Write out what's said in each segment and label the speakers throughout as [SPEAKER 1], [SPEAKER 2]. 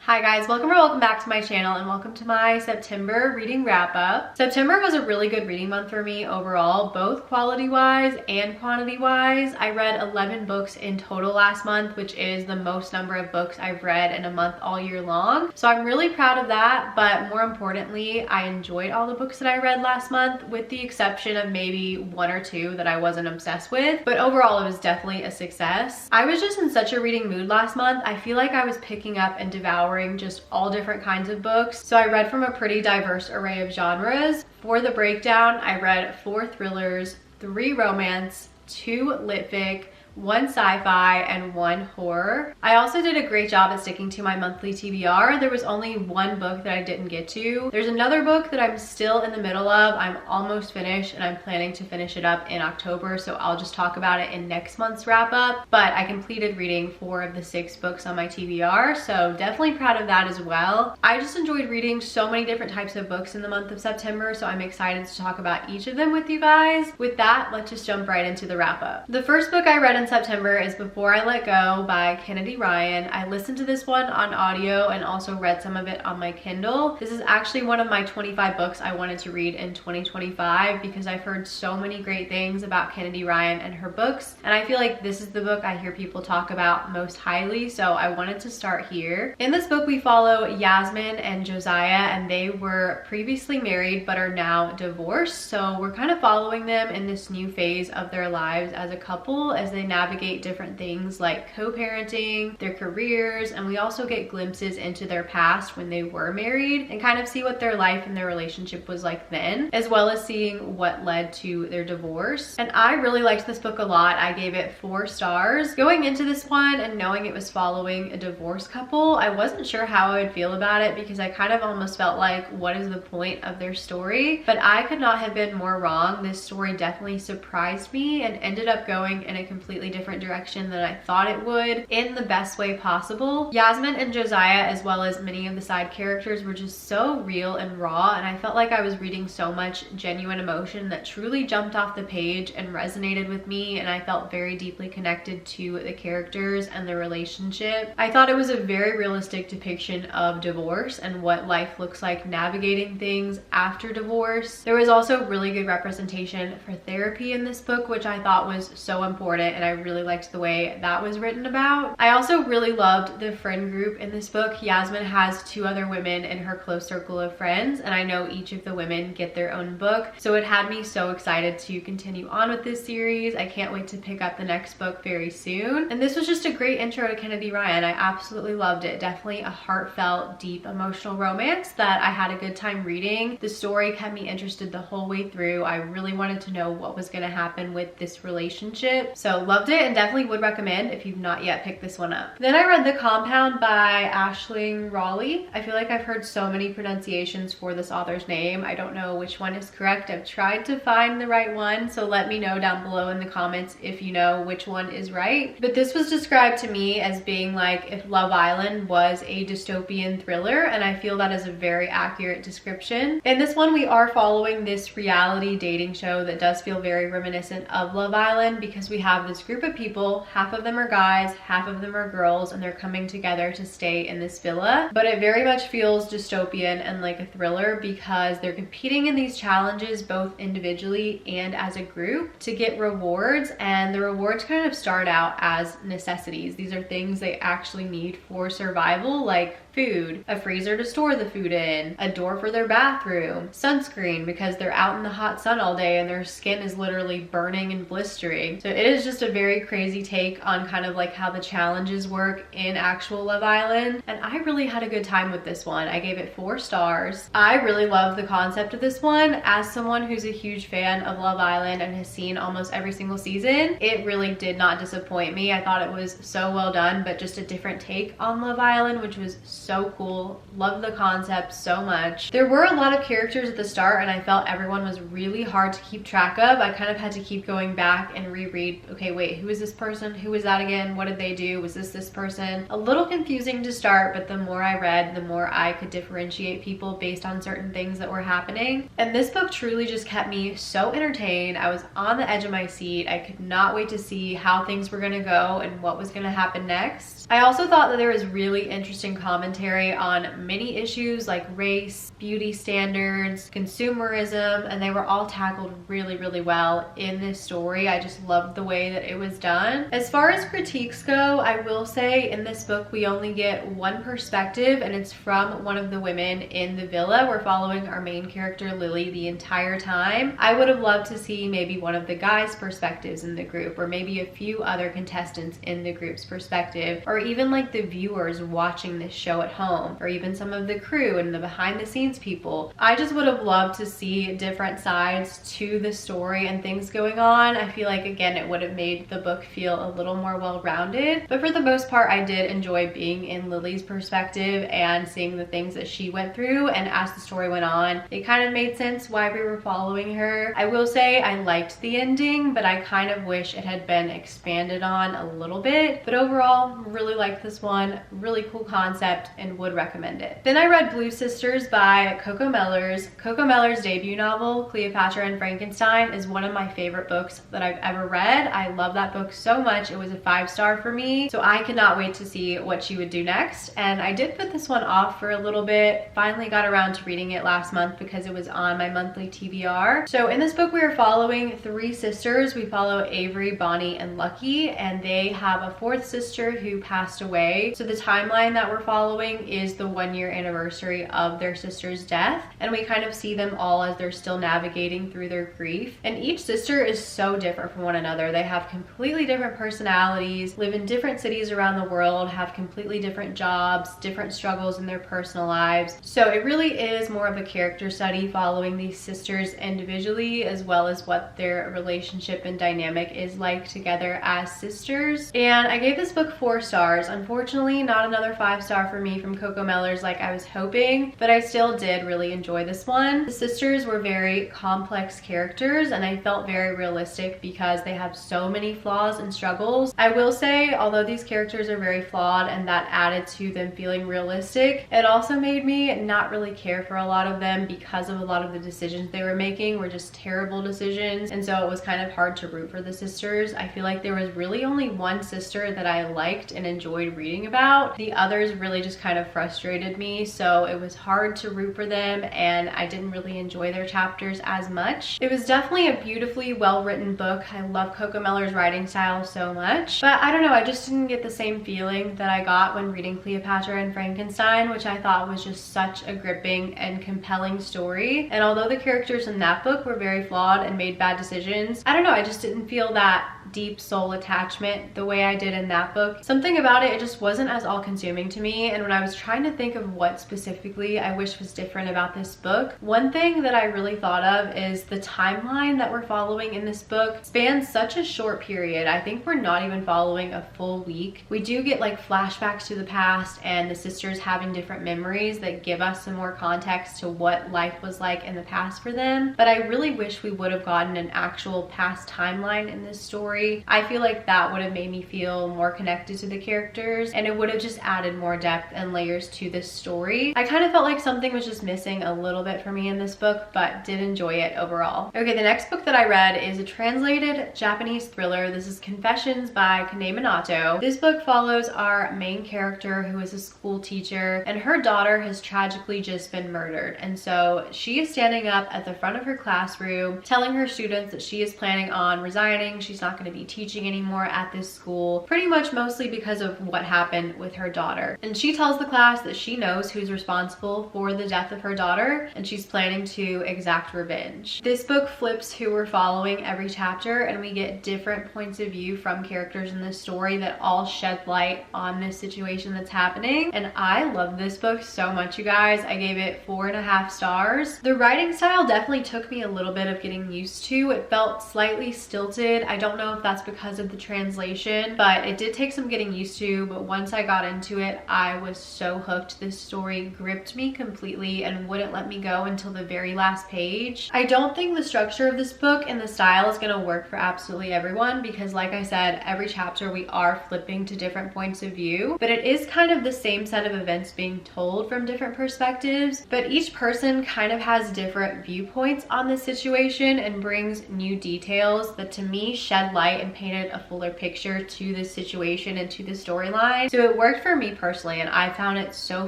[SPEAKER 1] Hi guys, welcome back to my channel and welcome to my September reading wrap up. September was a really good reading month for me overall, both quality wise and quantity wise. I read 11 books in total last month, which is the most number of books I've read in a month all year long. So I'm really proud of that, but more importantly, I enjoyed all the books that I read last month with the exception of maybe one or two that I wasn't obsessed with, but overall it was definitely a success. I was just in such a reading mood last month. I feel like I was picking up and devouring just all different kinds of books. So I read from a pretty diverse array of genres. For the breakdown, I read 4 thrillers, 3 romance, 2 lit fic, 1 sci-fi, and 1 horror. I also did a great job at sticking to my monthly TBR. There was only 1 book that I didn't get to. There's another book that I'm still in the middle of. I'm almost finished and I'm planning to finish it up in October, so I'll just talk about it in next month's wrap up. But I completed reading 4 of the 6 books on my TBR, so definitely proud of that as well. I just enjoyed reading so many different types of books in the month of September, so I'm excited to talk about each of them with you guys. With that, let's just jump right into the wrap up. The first book I read in September is Before I Let Go by Kennedy Ryan. I listened to this one on audio and also read some of it on my Kindle. This is actually one of my 25 books I wanted to read in 2025 because I've heard so many great things about Kennedy Ryan and her books, and I feel like this is the book I hear people talk about most highly, so I wanted to start here. In this book we follow Yasmin and Josiah, and they were previously married but are now divorced, so we're kind of following them in this new phase of their lives as a couple as they navigate different things like co-parenting, their careers, and we also get glimpses into their past when they were married and kind of see what their life and their relationship was like then, as well as seeing what led to their divorce. And I really liked this book a lot. I gave it 4 stars. Going into this one and knowing it was following a divorced couple, I wasn't sure how I would feel about it because I kind of almost felt like, what is the point of their story? But I could not have been more wrong. This story definitely surprised me and ended up going in a completely different direction than I thought it would in the best way possible. Yasmin and Josiah, as well as many of the side characters, were just so real and raw, and I felt like I was reading so much genuine emotion that truly jumped off the page and resonated with me, and I felt very deeply connected to the characters and the relationship. I thought it was a very realistic depiction of divorce and what life looks like navigating things after divorce. There was also really good representation for therapy in this book, which I thought was so important, and I really liked the way that was written about. I also really loved the friend group in this book. Yasmin has 2 other women in her close circle of friends, and I know each of the women get their own book, so it had me so excited to continue on with this series. I can't wait to pick up the next book very soon. And this was just a great intro to Kennedy Ryan. I absolutely loved it. Definitely a heartfelt, deep, emotional romance that I had a good time reading. The story kept me interested the whole way through. I really wanted to know what was going to happen with this relationship, so loved it and definitely would recommend if you've not yet picked this one up. Then I read The Compound by Aisling Raleigh. I feel like I've heard so many pronunciations for this author's name. I don't know which one is correct. I've tried to find the right one, so let me know down below in the comments if you know which one is right. But this was described to me as being like if Love Island was a dystopian thriller, and I feel that is a very accurate description. In this one we are following this reality dating show that does feel very reminiscent of Love Island because we have this group of people, half of them are guys, half of them are girls, and they're coming together to stay in this villa. But it very much feels dystopian and like a thriller because they're competing in these challenges both individually and as a group to get rewards, and the rewards kind of start out as necessities. These are things they actually need for survival, like food, a freezer to store the food in, a door for their bathroom, sunscreen because they're out in the hot sun all day and their skin is literally burning and blistering. So it is just a very crazy take on kind of like how the challenges work in actual Love Island, and I really had a good time with this one. I gave it 4 stars. I really love the concept of this one. As someone who's a huge fan of Love Island and has seen almost every single season, it really did not disappoint me. I thought it was so well done, but just a different take on Love Island, which was so cool. Loved the concept so much. There were a lot of characters at the start and I felt everyone was really hard to keep track of. I kind of had to keep going back and reread, okay, wait, who is this person? Who was that again? What did they do? Was this person? A little confusing to start, but the more I read, the more I could differentiate people based on certain things that were happening. And this book truly just kept me so entertained. I was on the edge of my seat. I could not wait to see how things were gonna go and what was gonna happen next. I also thought that there was really interesting commentary commentary on many issues like race, beauty standards, consumerism, and they were all tackled really, really well in this story. I just loved the way that it was done. As far as critiques go, I will say in this book we only get one perspective, and it's from one of the women in the villa. We're following our main character Lily the entire time. I would have loved to see maybe one of the guys' perspectives in the group, or maybe a few other contestants in the group's perspective, or even like the viewers watching this show at home, or even some of the crew and the behind the scenes people. I just would have loved to see different sides to the story and things going on. I feel like, again, it would have made the book feel a little more well-rounded, but for the most part I did enjoy being in Lily's perspective and seeing the things that she went through, and as the story went on it kind of made sense why we were following her. I will say I liked the ending, but I kind of wish it had been expanded on a little bit. But overall, really liked this one. Really cool concept and would recommend it. Then I read Blue Sisters by Coco Mellors. Coco Mellors' debut novel, Cleopatra and Frankenstein, is one of my favorite books that I've ever read. I love that book so much. It was a 5-star for me, so I cannot wait to see what she would do next. And I did put this one off for a little bit. Finally got around to reading it last month because it was on my monthly TBR. So in this book we are following 3 sisters. We follow Avery, Bonnie, and Lucky, and they have a 4th sister who passed away. So the timeline that we're following is the 1-year anniversary of their sister's death, and we kind of see them all as they're still navigating through their grief. And each sister is so different from one another. They have completely different personalities, live in different cities around the world, have completely different jobs, different struggles in their personal lives. So it really is more of a character study following these sisters individually, as well as what their relationship and dynamic is like together as sisters. And I gave this book 4 stars. Unfortunately, not another 5-star for me from Coco Mellors like I was hoping, but I still did really enjoy this one. The sisters were very complex characters, and I felt very realistic because they have so many flaws and struggles. I will say, although these characters are very flawed and that added to them feeling realistic, it also made me not really care for a lot of them because of a lot of the decisions they were making were just terrible decisions, and so it was kind of hard to root for the sisters. I feel like there was really only one sister that I liked and enjoyed reading about. The others really just kind of frustrated me, so it was hard to root for them, and I didn't really enjoy their chapters as much. It was definitely a beautifully well-written book. I love Coco Mellors' writing style so much, but I don't know, I just didn't get the same feeling that I got when reading Cleopatra and Frankenstein, which I thought was just such a gripping and compelling story. And although the characters in that book were very flawed and made bad decisions, I don't know, I just didn't feel that deep soul attachment the way I did in that book. Something about it just wasn't as all-consuming to me, and when I was trying to think of what specifically I wish was different about this book, one thing that I really thought of is the timeline that we're following in this book spans such a short period. I think we're not even following a full week. We do get like flashbacks to the past and the sisters having different memories that give us some more context to what life was like in the past for them, but I really wish we would have gotten an actual past timeline in this story. I feel like that would have made me feel more connected to the characters, and it would have just added more depth and layers to this story. I kind of felt like something was just missing a little bit for me in this book, but did enjoy it overall. Okay, the next book that I read is a translated Japanese thriller. This is Confessions by Kane Minato. This book follows our main character, who is a school teacher, and her daughter has tragically just been murdered. And so she is standing up at the front of her classroom telling her students that she is planning on resigning. She's not going to be teaching anymore at this school, pretty much mostly because of what happened with her daughter. And she tells the class that she knows who's responsible for the death of her daughter, and she's planning to exact revenge. This book flips who we're following every chapter, and we get different points of view from characters in this story that all shed light on this situation that's happening. And I love this book so much, you guys. I gave it 4.5 stars. The writing style definitely took me a little bit of getting used to. It felt slightly stilted. I don't know if that's because of the translation, but it did take some getting used to. But once I got into it, I was so hooked. This story gripped me completely and wouldn't let me go until the very last page. I don't think the structure of this book and the style is going to work for absolutely everyone, because like I said, every chapter we are flipping to different points of view, but it is kind of the same set of events being told from different perspectives, but each person kind of has different viewpoints on this situation and brings new details that to me shed light light and painted a fuller picture to this situation and to the storyline. So it worked for me personally, and I found it so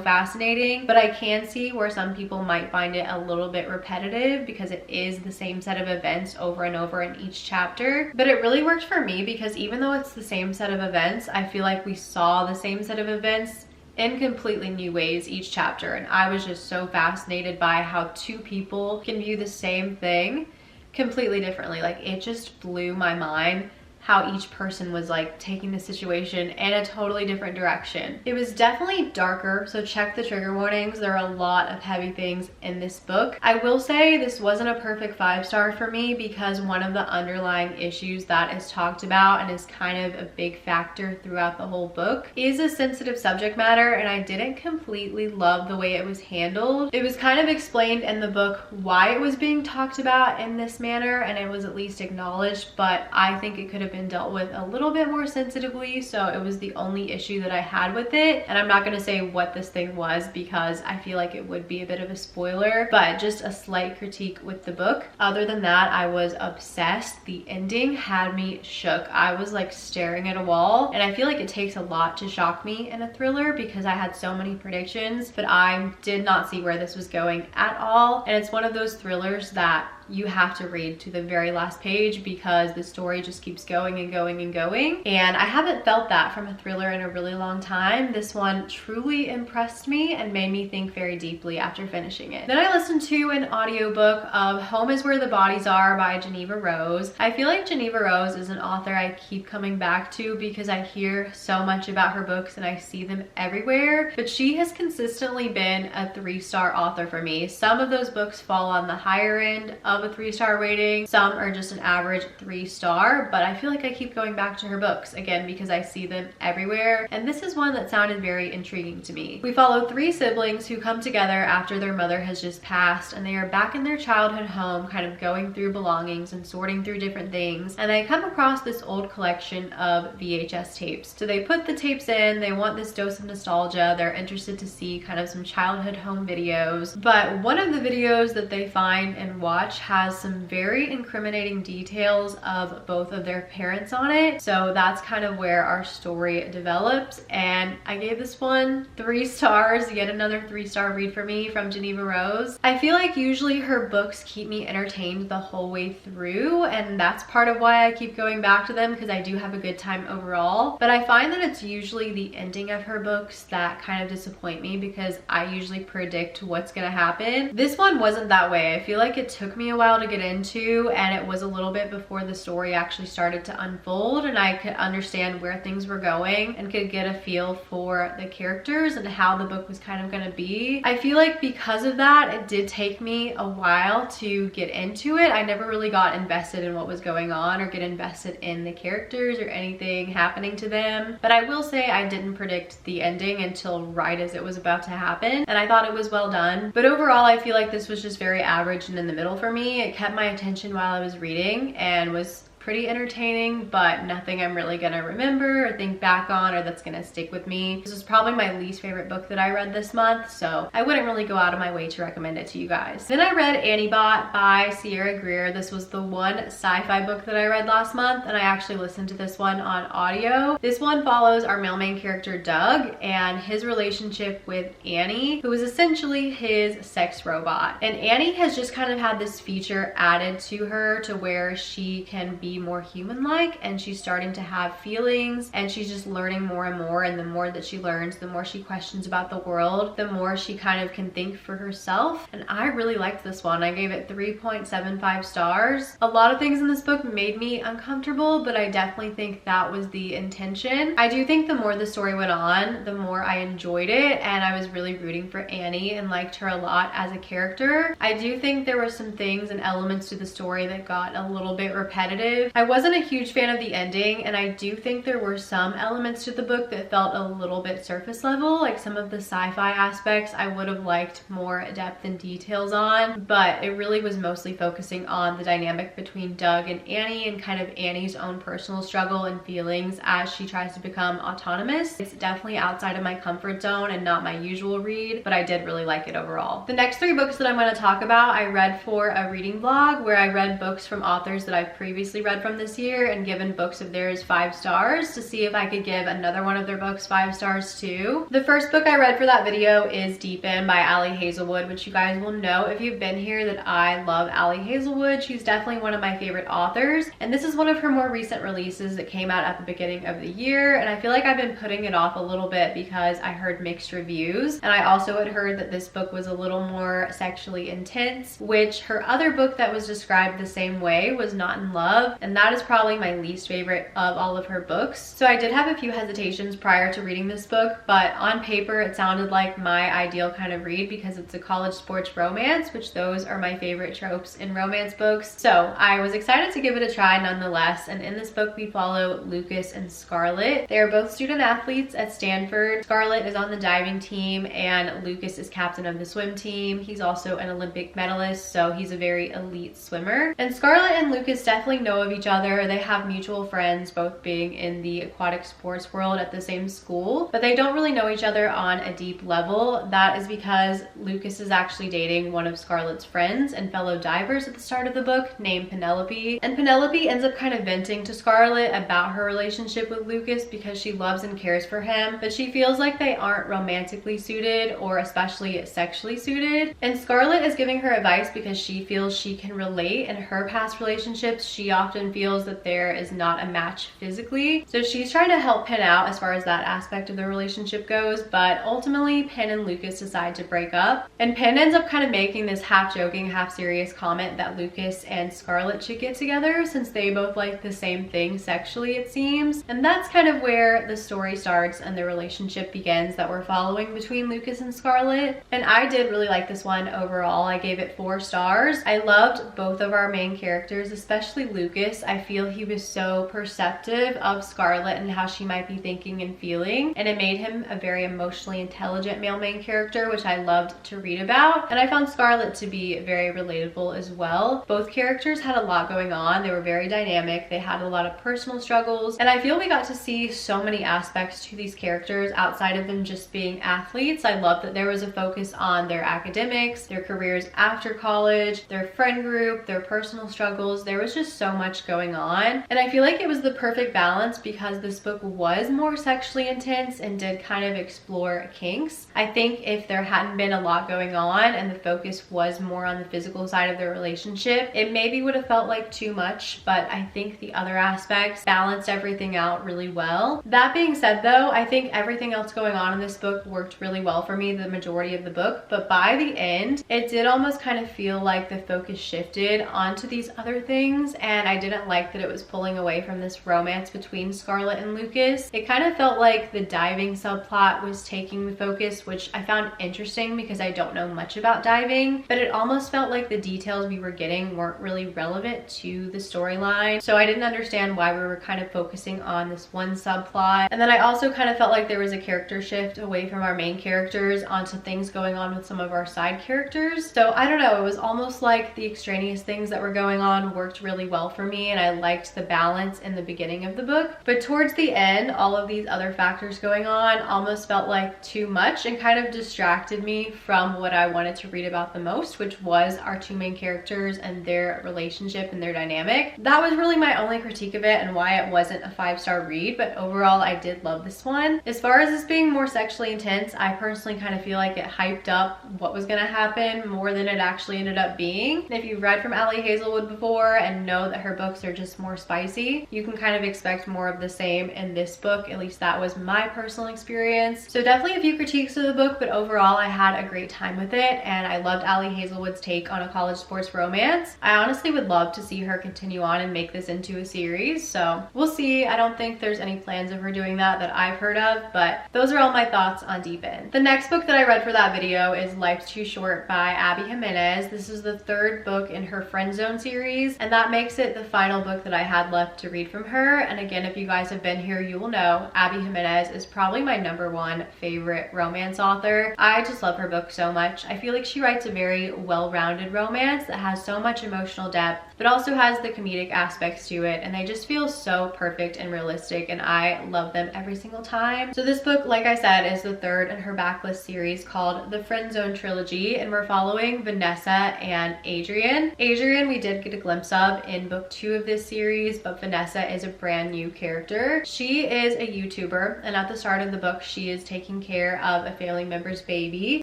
[SPEAKER 1] fascinating, but I can see where some people might find it a little bit repetitive because it is the same set of events over and over in each chapter. But it really worked for me because even though it's the same set of events, I feel like we saw the same set of events in completely new ways each chapter, and I was just so fascinated by how two people can view the same thing completely differently. Like, it just blew my mind how each person was like taking the situation in a totally different direction. It was definitely darker, so check the trigger warnings. There are a lot of heavy things in this book. I will say this wasn't a perfect 5-star for me because one of the underlying issues that is talked about and is kind of a big factor throughout the whole book is a sensitive subject matter, and I didn't completely love the way it was handled. It was kind of explained in the book why it was being talked about in this manner, and it was at least acknowledged, but I think it could have been dealt with a little bit more sensitively, so it was the only issue that I had with it. And I'm not going to say what this thing was because I feel like it would be a bit of a spoiler, but just a slight critique with the book. Other than that, I was obsessed. The ending had me shook. I was like staring at a wall, and I feel like it takes a lot to shock me in a thriller because I had so many predictions, but I did not see where this was going at all. And it's one of those thrillers that you have to read to the very last page because the story just keeps going and going and going. And I haven't felt that from a thriller in a really long time. This one truly impressed me and made me think very deeply after finishing it. Then I listened to an audiobook of Home is Where the Bodies Are by Geneva Rose. I feel like Geneva Rose is an author I keep coming back to because I hear so much about her books and I see them everywhere, but she has consistently been a 3-star author for me. Some of those books fall on the higher end of a 3-star rating. Some are just an average 3-star, but I feel like I keep going back to her books again because I see them everywhere. And this is one that sounded very intriguing to me. We follow 3 siblings who come together after their mother has just passed, and they are back in their childhood home, kind of going through belongings and sorting through different things. And they come across this old collection of VHS tapes. So they put the tapes in, they want this dose of nostalgia, they're interested to see kind of some childhood home videos. But one of the videos that they find and watch has some very incriminating details of both of their parents on it. So that's kind of where our story develops. And I gave this one 3 stars, yet another 3-star read for me from Geneva Rose. I feel like usually her books keep me entertained the whole way through, and that's part of why I keep going back to them because I do have a good time overall. But I find that it's usually the ending of her books that kind of disappoint me because I usually predict what's gonna happen. This one wasn't that way. I feel like it took me a while to get into, and it was a little bit before the story actually started to unfold and I could understand where things were going and could get a feel for the characters and how the book was kind of going to be. I feel like because of that, it did take me a while to get into it. I never really got invested in what was going on or get invested in the characters or anything happening to them. But I will say I didn't predict the ending until right as it was about to happen, and I thought it was well done. But overall, I feel like this was just very average and in the middle for me. It kept my attention while I was reading and was pretty entertaining, but nothing I'm really gonna remember or think back on or that's gonna stick with me. This is probably my least favorite book that I read this month, so I wouldn't really go out of my way to recommend it to you guys. Then I read Annie Bot by Sierra Greer. This was the one sci-fi book that I read last month, and I actually listened to this one on audio. This one follows our male main character Doug and his relationship with Annie, who is essentially his sex robot. And Annie has just kind of had this feature added to her to where she can be more human-like, and she's starting to have feelings, and she's just learning more and more. And the more that she learns, the more she questions about the world, the more she kind of can think for herself. And I really liked this one. I gave it 3.75 stars. A lot of things in this book made me uncomfortable, but I definitely think that was the intention. I do think the more the story went on, the more I enjoyed it, and I was really rooting for Annie and liked her a lot as a character. I do think there were some things and elements to the story that got a little bit repetitive. I wasn't a huge fan of the ending, and I do think there were some elements to the book that felt a little bit surface level, like some of the sci-fi aspects I would have liked more depth and details on, but it really was mostly focusing on the dynamic between Doug and Annie and kind of Annie's own personal struggle and feelings as she tries to become autonomous. It's definitely outside of my comfort zone and not my usual read, but I did really like it overall. The next 3 books that I'm going to talk about I read for a reading vlog where I read books from authors that I've previously read read from this year and given books of theirs 5 stars to see if I could give another one of their books 5 stars too. The first book I read for that video is Deep In by Ali Hazelwood, which you guys will know if you've been here that I love Ali Hazelwood. She's definitely one of my favorite authors, and this is one of her more recent releases that came out at the beginning of the year, and I feel like I've been putting it off a little bit because I heard mixed reviews, and I also had heard that this book was a little more sexually intense, which her other book that was described the same way was Not in Love, and that is probably my least favorite of all of her books. So I did have a few hesitations prior to reading this book, but on paper it sounded like my ideal kind of read because it's a college sports romance, which those are my favorite tropes in romance books. So I was excited to give it a try nonetheless, and in this book we follow Lucas and Scarlett. They are both student athletes at Stanford. Scarlett is on the diving team and Lucas is captain of the swim team. He's also an Olympic medalist, so he's a very elite swimmer. And Scarlett and Lucas definitely know of each other. They have mutual friends, both being in the aquatic sports world at the same school, but they don't really know each other on a deep level. That is because Lucas is actually dating one of Scarlett's friends and fellow divers at the start of the book named Penelope. And Penelope ends up kind of venting to Scarlett about her relationship with Lucas because she loves and cares for him, but she feels like they aren't romantically suited or especially sexually suited. And Scarlett is giving her advice because she feels she can relate. In her past relationships, she often feels that there is not a match physically. So she's trying to help Penn out as far as that aspect of the relationship goes, but ultimately Penn and Lucas decide to break up. And Penn ends up kind of making this half joking, half serious comment that Lucas and Scarlett should get together since they both like the same thing sexually, it seems. And that's kind of where the story starts and the relationship begins that we're following between Lucas and Scarlett. And I did really like this one overall. I gave it 4 stars. I loved both of our main characters, especially Lucas. I feel he was so perceptive of Scarlett and how she might be thinking and feeling, and it made him a very emotionally intelligent male main character, which I loved to read about. And I found Scarlett to be very relatable as well. Both characters had a lot going on. They were very dynamic. They had a lot of personal struggles, and I feel we got to see so many aspects to these characters outside of them just being athletes. I love that there was a focus on their academics, their careers after college, their friend group, their personal struggles. There was just so much going on, and I feel like it was the perfect balance because this book was more sexually intense and did kind of explore kinks. I think if there hadn't been a lot going on and the focus was more on the physical side of their relationship, it maybe would have felt like too much, but I think the other aspects balanced everything out really well. That being said though, I think everything else going on in this book worked really well for me the majority of the book, but by the end it did almost kind of feel like the focus shifted onto these other things, and I didn't like that it was pulling away from this romance between Scarlett and Lucas. It kind of felt like the diving subplot was taking the focus, which I found interesting because I don't know much about diving, but it almost felt like the details we were getting weren't really relevant to the storyline. So I didn't understand why we were kind of focusing on this one subplot. And then I also kind of felt like there was a character shift away from our main characters onto things going on with some of our side characters. So I don't know, it was almost like the extraneous things that were going on worked really well for me, and I liked the balance in the beginning of the book. But towards the end, all of these other factors going on almost felt like too much and kind of distracted me from what I wanted to read about the most, which was our 2 main characters and their relationship and their dynamic. That was really my only critique of it and why it wasn't a 5-star read, but overall I did love this one. As far as this being more sexually intense, I personally kind of feel like it hyped up what was going to happen more than it actually ended up being. And if you've read from Ali Hazelwood before and know that her books are just more spicy, you can kind of expect more of the same in this book. At least that was my personal experience. So definitely a few critiques of the book, but overall I had a great time with it, and I loved Ali Hazelwood's take on a college sports romance. I honestly would love to see her continue on and make this into a series, so we'll see. I don't think there's any plans of her doing that I've heard of, but those are all my thoughts on Deep In. The next book that I read for that video is Life's Too Short by Abby Jimenez. This is the 3rd book in her Friend Zone series, and that makes it the final book that I had left to read from her. And again, if you guys have been here, you will know Abby Jimenez is probably my #1 favorite romance author. I just love her book so much. I feel like she writes a very well-rounded romance that has so much emotional depth, but also has the comedic aspects to it, and they just feel so perfect and realistic, and I love them every single time. So this book, like I said, is the 3rd in her backlist series called the Friend Zone Trilogy, and we're following Vanessa and Adrian. Adrian we did get a glimpse of in book 2 2 of this series, but Vanessa is a brand new character. She is a YouTuber, and at the start of the book, she is taking care of a family member's baby,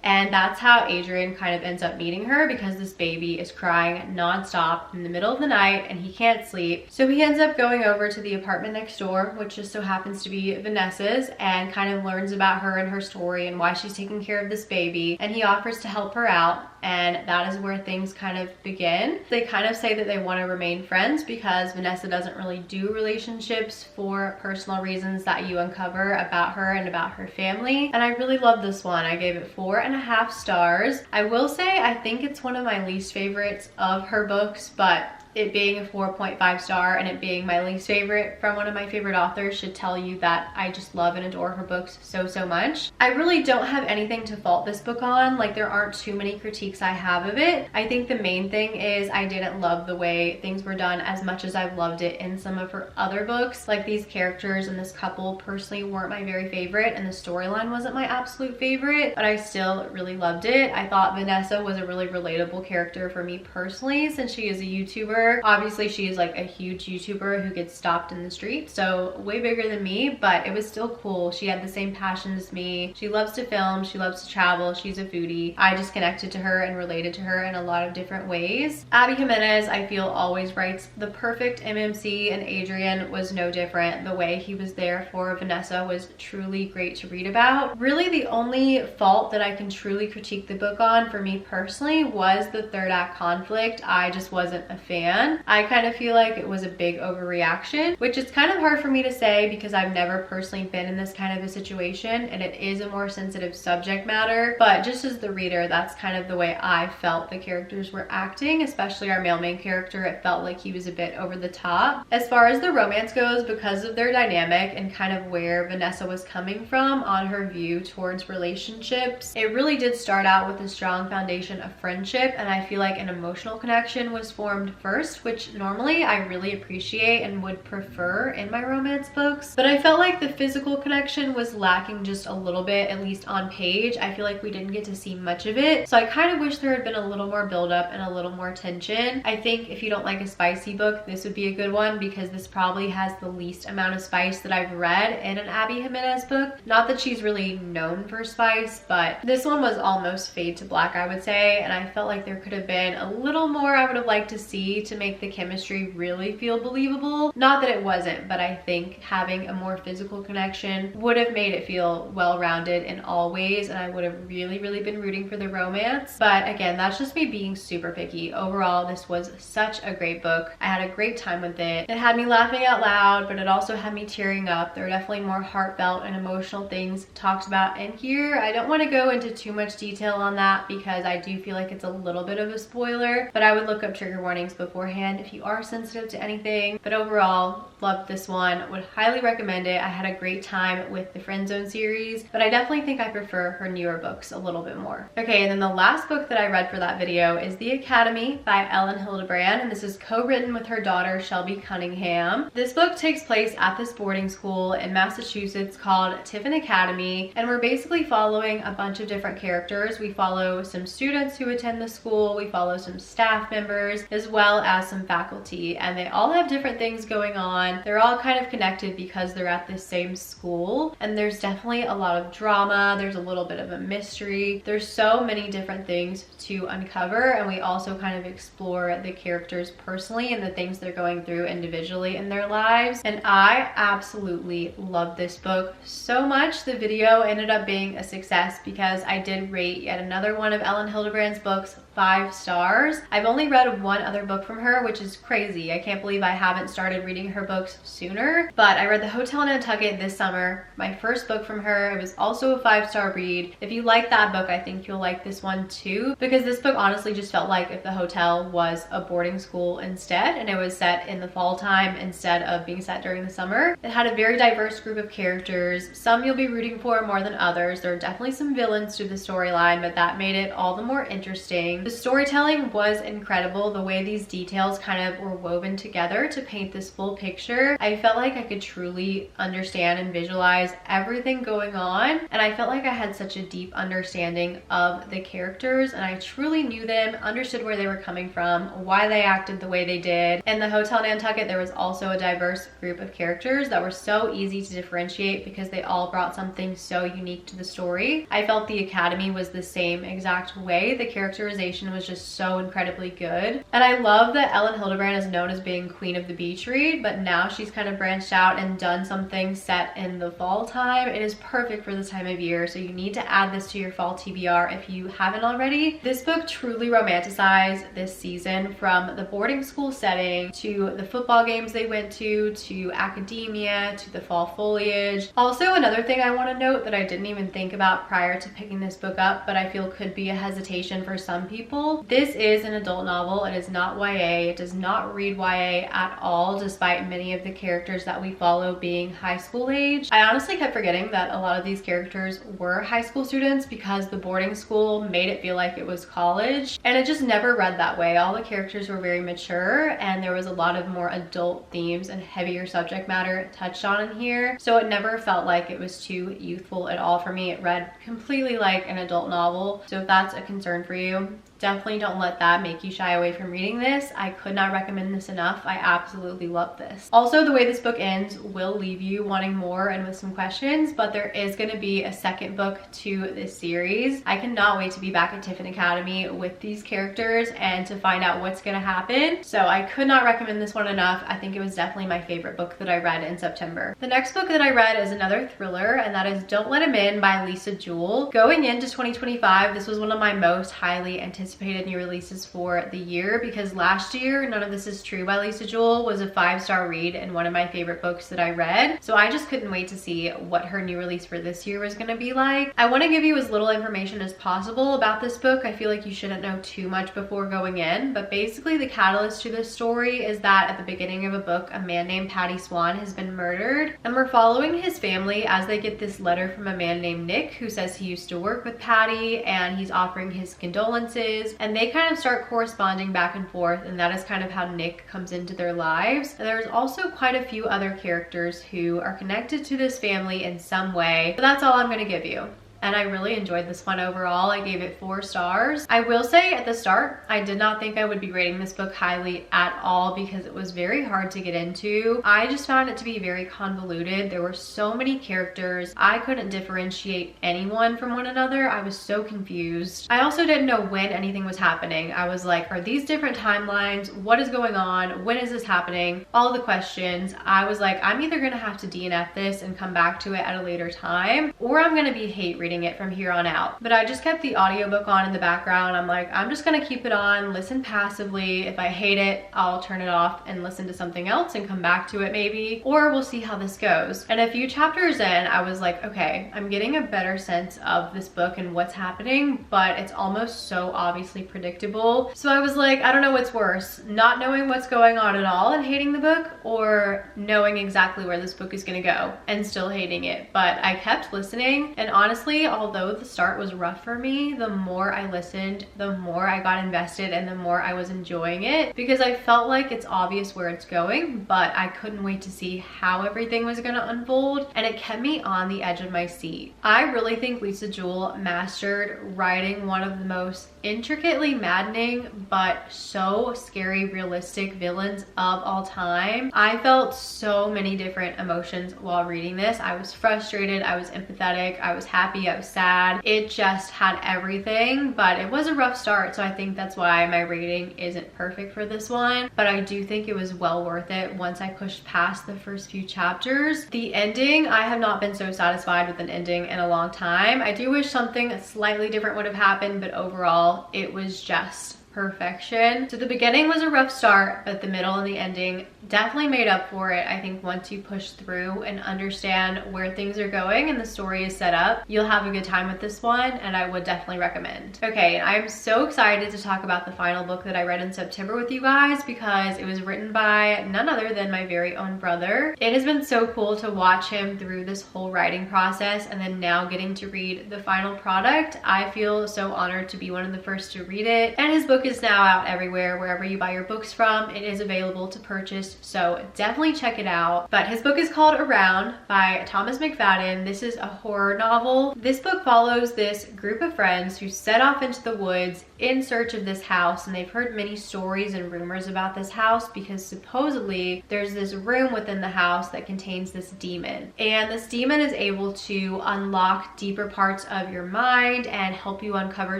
[SPEAKER 1] and that's how Adrian kind of ends up meeting her, because this baby is crying nonstop in the middle of the night and he can't sleep. So he ends up going over to the apartment next door, which just so happens to be Vanessa's, and kind of learns about her and her story and why she's taking care of this baby, and he offers to help her out. And that is where things kind of begin. They kind of say that they want to remain friends because Vanessa doesn't really do relationships for personal reasons that you uncover about her and about her family. And I really love this one. I gave it 4.5 stars. I will say I think it's one of my least favorites of her books, but it being a 4.5 star and it being my least favorite from one of my favorite authors should tell you that I just love and adore her books so much. I really don't have anything to fault this book on. Like, there aren't too many critiques I have of it. I think the main thing is I didn't love the way things were done as much as I've loved it in some of her other books. Like, these characters and this couple personally weren't my very favorite, and the storyline wasn't my absolute favorite, but I still really loved it. I thought Vanessa was a really relatable character for me personally, since she is a YouTuber. Obviously, she is like a huge YouTuber who gets stopped in the street, so way bigger than me, but it was still cool. She had the same passion as me. She loves to film, she loves to travel, she's a foodie. I just connected to her and related to her in a lot of different ways. Abby Jimenez, I feel, always writes the perfect MMC, and Adrian was no different. The way he was there for Vanessa was truly great to read about. Really, the only fault that I can truly critique the book on for me personally was the third act conflict. I just wasn't a fan. I kind of feel like it was a big overreaction, which is kind of hard for me to say because I've never personally been in this kind of a situation, and it is a more sensitive subject matter, but just as the reader, that's kind of the way I felt the characters were acting, especially our male main character. It felt like he was a bit over the top. As far as the romance goes, because of their dynamic and kind of where Vanessa was coming from on her view towards relationships, it really did start out with a strong foundation of friendship, and I feel like an emotional connection was formed first, which normally I really appreciate and would prefer in my romance books. But I felt like the physical connection was lacking just a little bit, at least on page. I feel like we didn't get to see much of it. So I kind of wish there had been a little more buildup and a little more tension. I think if you don't like a spicy book, this would be a good one, because this probably has the least amount of spice that I've read in an Abby Jimenez book. Not that she's really known for spice, but this one was almost fade to black, I would say. And I felt like there could have been a little more I would have liked to see to make the chemistry really feel believable. Not that it wasn't, but I think having a more physical connection would have made it feel well-rounded in all ways, and I would have really been rooting for the romance. But again, that's just me being super picky. Overall, this was such a great book. I had a great time with it. It had me laughing out loud, but it also had me tearing up. There are definitely more heartfelt and emotional things talked about in here. I don't want to go into too much detail on that because I do feel like it's a little bit of a spoiler, but I would look up trigger warnings beforehand if you are sensitive to anything. But overall, loved this one, would highly recommend it. I had a great time with the Friend Zone series, but I definitely think I prefer her newer books a little bit more. Okay, and then the last book that I read for that video is The Academy by Elin Hilderbrand, and this is co-written with her daughter Shelby Cunningham. This book takes place at this boarding school in Massachusetts called Tiffin Academy, and we're basically following a bunch of different characters. We follow some students who attend the school, we follow some staff members, as well as some faculty, and they all have different things going on. They're all kind of connected because they're at the same school, and there's definitely a lot of drama. There's a little bit of a mystery. There's so many different things to uncover, and we also kind of explore the characters personally and the things they're going through individually in their lives. And I absolutely love this book so much. The video ended up being a success because I did rate yet another one of Elin Hilderbrand's books 5 stars. I've only read one other book from her, which is crazy. I can't believe I haven't started reading her books sooner, but I read The Hotel in Nantucket this summer, my first book from her. It was also a 5-star read. If you like that book, I think you'll like this one too, because this book honestly just felt like if the hotel was a boarding school instead, and it was set in the fall time instead of being set during the summer. It had a very diverse group of characters. Some you'll be rooting for more than others. There are definitely some villains to the storyline, but that made it all the more interesting. The storytelling was incredible. The way these details kind of were woven together to paint this full picture, I felt like I could truly understand and visualize everything going on, and I felt like I had such a deep understanding of the characters, and I truly knew them, understood where they were coming from, why they acted the way they did. In the Hotel Nantucket, there was also a diverse group of characters that were so easy to differentiate because they all brought something so unique to the story. I felt the Academy was the same exact way. The characterization was just so incredibly good. And I love that Ellen Hildebrand is known as being Queen of the Beach Read, but now she's kind of branched out and done something set in the fall time. It is perfect for this time of year, so you need to add this to your fall TBR if you haven't already. This book truly romanticized this season, from the boarding school setting to the football games they went to academia to the fall foliage. Also, another thing I want to note that I didn't even think about prior to picking this book up, but I feel could be a hesitation for some people. This is an adult novel. It is not YA. It does not read YA at all, despite many of the characters that we follow being high school age. I honestly kept forgetting that a lot of these characters were high school students because the boarding school made it feel like it was college, and it just never read that way. All the characters were very mature, and there was a lot of more adult themes and heavier subject matter touched on in here, so it never felt like it was too youthful at all for me. It read completely like an adult novel, so if that's a concern for you, definitely don't let that make you shy away from reading this. I could not recommend this enough. I absolutely love this. Also, the way this book ends will leave you wanting more and with some questions, but there is going to be a second book to this series. I cannot wait to be back at Tiffin Academy with these characters and to find out what's going to happen. So I could not recommend this one enough. I think it was definitely my favorite book that I read in September. The next book that I read is another thriller, and that is Don't Let Him In by Lisa Jewell. Going into 2025, this was one of my most highly anticipated new releases for the year, because last year None of This Is True by Lisa Jewell was a 5-star read and one of my favorite books that I read, so I just couldn't wait to see what her new release for this year was going to be like. I want to give you as little information as possible about this book. I feel like you shouldn't know too much before going in, but basically the catalyst to this story is that at the beginning of a book, a man named Patty Swan has been murdered, and we're following his family as they get this letter from a man named Nick who says he used to work with Patty and he's offering his condolences, and they kind of start corresponding back and forth, and that is kind of how Nick comes into their lives. And there's also quite a few other characters who are connected to this family in some way, but that's all I'm going to give you. And I really enjoyed this one overall. I gave it 4 stars. I will say at the start, I did not think I would be rating this book highly at all because it was very hard to get into. I just found it to be very convoluted. There were so many characters. I couldn't differentiate anyone from one another. I was so confused. I also didn't know when anything was happening. I was like, are these different timelines? What is going on? When is this happening? All the questions. I was like, I'm either gonna have to DNF this and come back to it at a later time, or I'm gonna be hate reading it from here on out. But I just kept the audiobook on in the background. I'm like, I'm just gonna keep it on, listen passively. If I hate it, I'll turn it off and listen to something else and come back to it maybe, or we'll see how this goes. And a few chapters in, I was like, okay, I'm getting a better sense of this book and what's happening, but it's almost so obviously predictable. So I was like, I don't know what's worse, not knowing what's going on at all and hating the book, or knowing exactly where this book is gonna go and still hating it. But I kept listening, and honestly, although the start was rough for me, the more I listened, the more I got invested and the more I was enjoying it, because I felt like it's obvious where it's going, but I couldn't wait to see how everything was going to unfold, and it kept me on the edge of my seat. I really think Lisa Jewell mastered writing one of the most intricately maddening but so scary realistic villains of all time. I felt so many different emotions while reading this. I was frustrated, I was empathetic, I was happy, I was sad. It just had everything, but it was a rough start, so I think that's why my rating isn't perfect for this one, but I do think it was well worth it once I pushed past the first few chapters. The ending, I have not been so satisfied with an ending in a long time. I do wish something slightly different would have happened, but overall it was just perfection. So the beginning was a rough start, but the middle and the ending definitely made up for it. I think once you push through and understand where things are going and the story is set up, you'll have a good time with this one, and I would definitely recommend. Okay, I'm so excited to talk about the final book that I read in September with you guys because it was written by none other than my very own brother. It has been so cool to watch him through this whole writing process, and then now getting to read the final product. I feel so honored to be one of the first to read it, and his book is now out everywhere, wherever you buy your books from. It is available to purchase, so definitely check it out. But his book is called Around by Thomas McFadden. This is a horror novel. This book follows this group of friends who set off into the woods in search of this house, and they've heard many stories and rumors about this house because supposedly there's this room within the house that contains this demon, and this demon is able to unlock deeper parts of your mind and help you uncover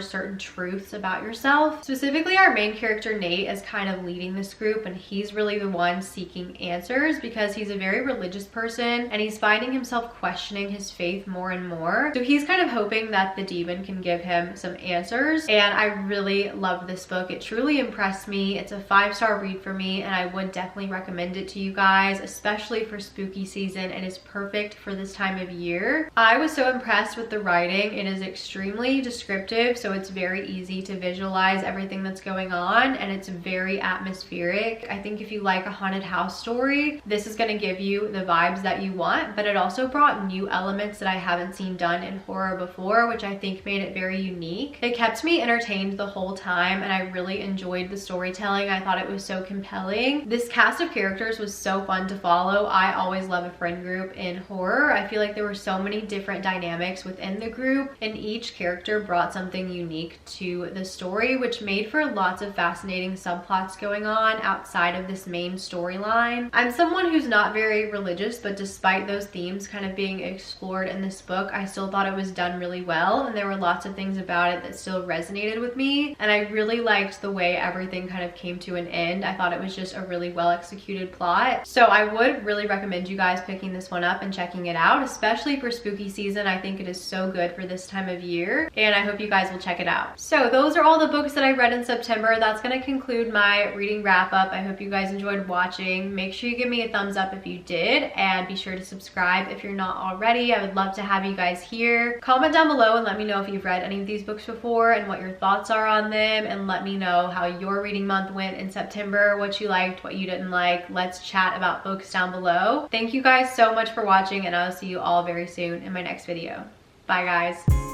[SPEAKER 1] certain truths about yourself. Specifically, our main character Nate is kind of leading this group, and he's really the one seeking answers because he's a very religious person and he's finding himself questioning his faith more and more. So he's kind of hoping that the demon can give him some answers, and I really love this book. It truly impressed me. It's a 5-star read for me, and I would definitely recommend it to you guys, especially for spooky season. It is perfect for this time of year. I was so impressed with the writing. It is extremely descriptive, so it's very easy to visualize everything that's going on, and it's very atmospheric. I think if you like a haunted house story, this is going to give you the vibes that you want, but it also brought new elements that I haven't seen done in horror before, which I think made it very unique. It kept me entertained the whole time, and I really enjoyed the storytelling. I thought it was so compelling. This cast of characters was so fun to follow. I always love a friend group in horror. I feel like there were so many different dynamics within the group, and each character brought something unique to the story, which made for lots of fascinating subplots going on outside of this main storyline. I'm someone who's not very religious, but despite those themes kind of being explored in this book, I still thought it was done really well, and there were lots of things about it that still resonated with me, and I really liked the way everything kind of came to an end. I thought it was just a really well executed plot, so I would really recommend you guys picking this one up and checking it out, especially for spooky season. I think it is so good for this time of year, and I hope you guys will check it out. So those are all the books that I read in September. That's going to conclude my reading wrap up. I hope you guys enjoyed watching. Make sure you give me a thumbs up if you did, and be sure to subscribe if you're not already. I would love to have you guys here. Comment down below and let me know if you've read any of these books before and what your thoughts are on them, and let me know how your reading month went in September, what you liked, what you didn't like. Let's chat about books down below. Thank you guys so much for watching, and I'll see you all very soon in my next video. Bye guys.